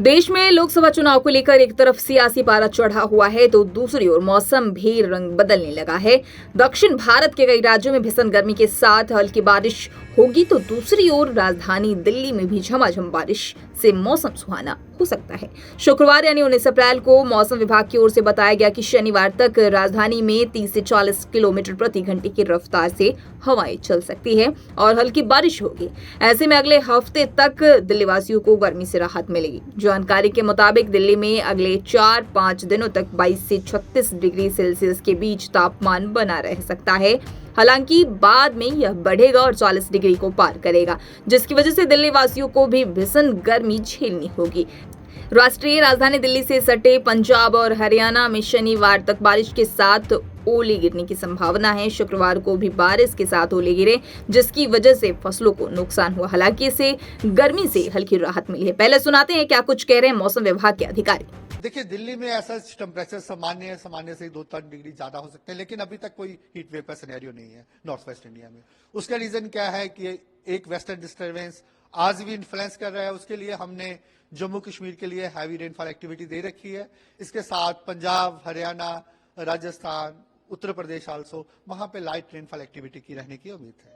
देश में लोकसभा चुनाव को लेकर एक तरफ सियासी पारा चढ़ा हुआ है तो दूसरी ओर मौसम भी रंग बदलने लगा है। दक्षिण भारत के कई राज्यों में भीषण गर्मी के साथ हल्की बारिश होगी तो दूसरी ओर राजधानी दिल्ली में भी झमाझम बारिश से मौसम सुहाना हो सकता है। शुक्रवार यानी 19 अप्रैल को मौसम विभाग की ओर से बताया गया कि शनिवार तक राजधानी में 30 से 40 किलोमीटर प्रति घंटे की रफ्तार से हवाएं चल सकती है और हल्की बारिश होगी। ऐसे में अगले हफ्ते तक दिल्ली वासियों को गर्मी से राहत मिलेगी। जानकारी के मुताबिक दिल्ली में अगले 4-5 दिनों तक 22 से 36 डिग्री सेल्सियस के बीच तापमान बना रह सकता है। हालांकि बाद में यह बढ़ेगा और 40 डिग्री को पार करेगा, जिसकी वजह से दिल्ली वासियों को भी भीषण गर्मी झेलनी होगी। राष्ट्रीय राजधानी दिल्ली से सटे पंजाब और हरियाणा में शनिवार तक बारिश के साथ ओले गिरने की संभावना है। शुक्रवार को भी बारिश के साथ ओले गिरे, जिसकी वजह से फसलों को नुकसान हुआ। हालांकि इससे गर्मी से हल्की राहत मिली है। पहले सुनाते हैं क्या कुछ कह रहे हैं मौसम विभाग के अधिकारी। देखिए, दिल्ली में ऐसा टेम्परेचर सामान्य है, सामान्य से 2-3 डिग्री ज्यादा हो सकते हैं, लेकिन अभी तक कोई हीट वेव का सिनेरियो नहीं है नॉर्थ वेस्ट इंडिया में। उसका रीजन क्या है कि एक वेस्टर्न डिस्टर्बेंस आज भी इन्फ्लुएंस कर रहा है। उसके लिए हमने जम्मू कश्मीर के लिए हैवी रेनफॉल एक्टिविटी दे रखी है। इसके साथ पंजाब, हरियाणा, राजस्थान, उत्तर प्रदेश आल्सो, वहां पे लाइट रेनफॉल एक्टिविटी की रहने की उम्मीद है।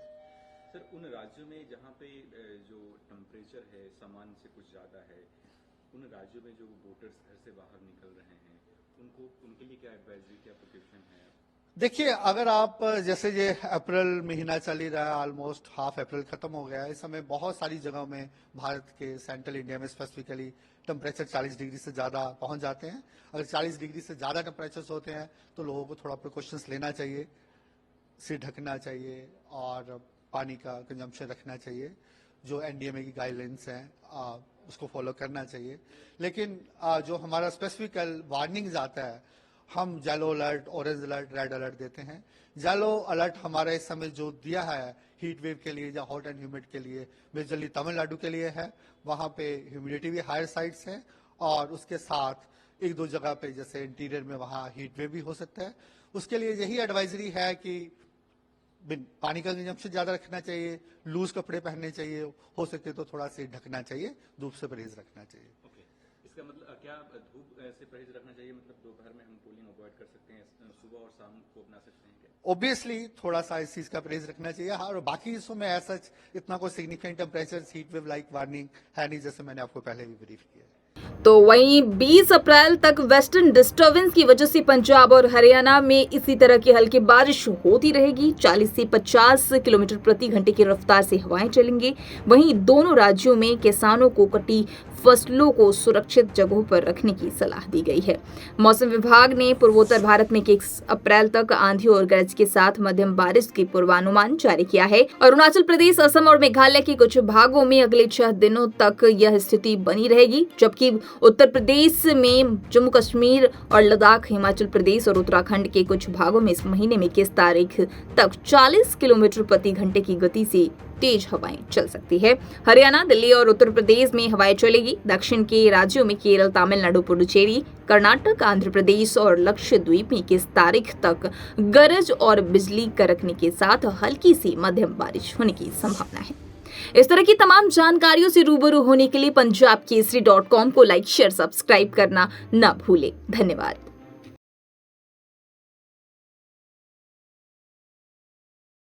सर, उन राज्यों में जहां पे जो टेम्परेचर है सामान्य से कुछ ज्यादा है, उन राज्यों में जो वोटर्स घर से बाहर निकल रहे हैं, उनके लिए क्या एडवाइजरी, क्या प्रिकॉशन है? देखिए, अगर आप जैसे ये अप्रैल महीना चल ही रहा है, ऑलमोस्ट हाफ अप्रैल खत्म हो गया है। इस समय बहुत सारी जगहों में भारत के सेंट्रल इंडिया में स्पेसिफिकली टेम्परेचर 40 डिग्री से ज्यादा पहुंच जाते हैं। अगर 40 डिग्री से ज्यादा टेम्परेचर होते हैं तो लोगों को थोड़ा प्रिकॉशंस लेना चाहिए, सिर ढकना चाहिए और पानी का कंजम्पशन रखना चाहिए। जो एनडीएमए की गाइडलाइंस हैं उसको फॉलो करना चाहिए। लेकिन जो हमारा स्पेसिफिकल वार्निंग्स आता है, हम yellow alert, orange alert, red alert देते हैं। येलो अलर्ट हमारा इस समय जो दिया है हीट वेव के लिए या हॉट एंड ह्यूमिड के लिए, मेजरली तमिलनाडु के लिए है। वहां पे ह्यूमिडिटी भी हायर साइड्स है और उसके साथ एक दो जगह पे जैसे इंटीरियर में वहां हीट वेव भी हो सकता है। उसके लिए यही एडवाइजरी है कि पानी का कंजम्पशन ज्यादा रखना चाहिए, लूज कपड़े पहनने चाहिए, हो सके तो थोड़ा सा ढकना चाहिए, धूप से परहेज रखना चाहिए। इसका मतलब क्या धूप से परहेज रखना चाहिए? मतलब दोपहर में हम कूलिंग अवॉइड कर सकते हैं, सुबह और शाम को अपना सकते हैं क्या? ऑब्वियसली थोड़ा सा इस चीज का परहेज रखना चाहिए। हाँ, और बाकी हिस्सों में ऐसा इतना कोई significant temperature heat wave like warning है नहीं, जैसे मैंने आपको पहले भी ब्रीफ किया है। तो वहीं 20 अप्रैल तक वेस्टर्न डिस्टर्बेंस की वजह से पंजाब और हरियाणा में इसी तरह की हल्की बारिश होती रहेगी। 40 से 50 किलोमीटर प्रति घंटे की रफ्तार से हवाएं चलेंगी। वहीं दोनों राज्यों में किसानों को कटी फसलों को सुरक्षित जगहों पर रखने की सलाह दी गई है। मौसम विभाग ने पूर्वोत्तर भारत में 21 अप्रैल तक आंधी और गरज के साथ मध्यम बारिश की पूर्वानुमान जारी किया है। अरुणाचल प्रदेश, असम और मेघालय के कुछ भागों में अगले 6 दिनों तक यह स्थिति बनी रहेगी, जबकि उत्तर प्रदेश में, जम्मू कश्मीर और लद्दाख, हिमाचल प्रदेश और उत्तराखंड के कुछ भागों में इस महीने में 21 तारीख तक 40 किलोमीटर प्रति घंटे की गति से तेज हवाएं चल सकती है। हरियाणा, दिल्ली और उत्तर प्रदेश में हवाएं चलेगी। दक्षिण के राज्यों में केरल, तमिलनाडु, पुडुचेरी, कर्नाटक, आंध्र प्रदेश और लक्षद्वीप में 21 तारीख तक गरज और बिजली कड़कने के साथ हल्की सी मध्यम बारिश होने की संभावना है। इस तरह की तमाम जानकारियों से रूबरू होने के लिए पंजाबकेसरी.com को लाइक, शेयर, सब्सक्राइब करना न भूलें। धन्यवाद।